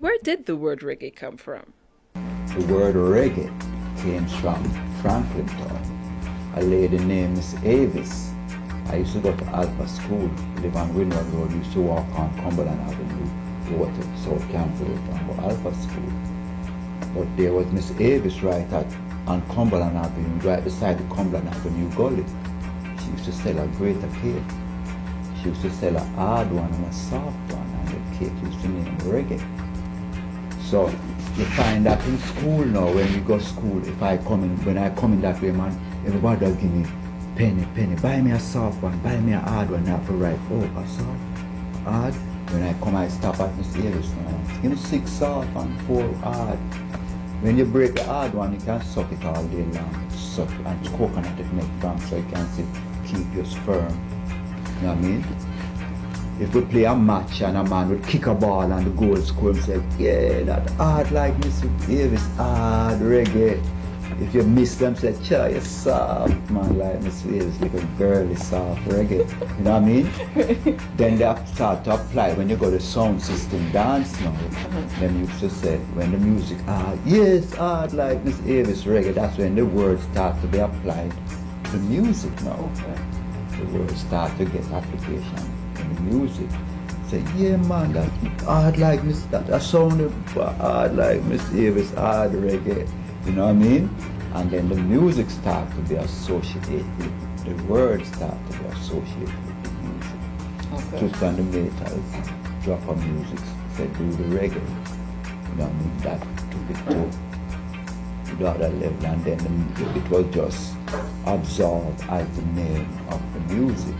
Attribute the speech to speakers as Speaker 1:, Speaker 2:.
Speaker 1: Where did the word reggae come from?
Speaker 2: The word reggae came from Franklin Town. A lady named Miss Avis. I used to go to Alpha School, live on Windward Road, used to walk on Cumberland Avenue, go to South Camp Road and go Alpha School. But there was Miss Avis on Cumberland Avenue, right beside the Cumberland Avenue gully. She used to sell a greater cake. She used to sell a hard one and a soft one, and the cake used to name reggae. So you find that in school now, when we go to school, when I come in that way, man, everybody will give me penny, buy me a soft one, buy me a hard one. I have to write, oh, a soft, hard. When I come, I stop at Miss Avis now. Give me 6 soft and 4 hard. When you break the hard one, you can suck it all day long. Suck it, and coconut it make from, so you can still keep your sperm. You know what I mean? If we play a match and a man would kick a ball and the goal score and say, yeah, that hard like Mr. Davis, hard reggae. If you miss them, say, cha, you're soft, man, like Mr. Davis, like a girly soft reggae. You know what I mean? Then they start to apply when you go to sound system dance now. Them used to say, when the music hard, yes, hard like Mr. Davis reggae, that's when the words start to be applied to music now. The words start to get application in the music. Say, yeah man, that hard like Miss, that sounded hard like Miss Davis, hard reggae. You know what I mean? And then the music start to be associated, the words start to be associated with the music. Okay. Just when the metals drop of music, say do the reggae. You know what I mean? That took it to the other level, and then it was just absorbed as the name of the music.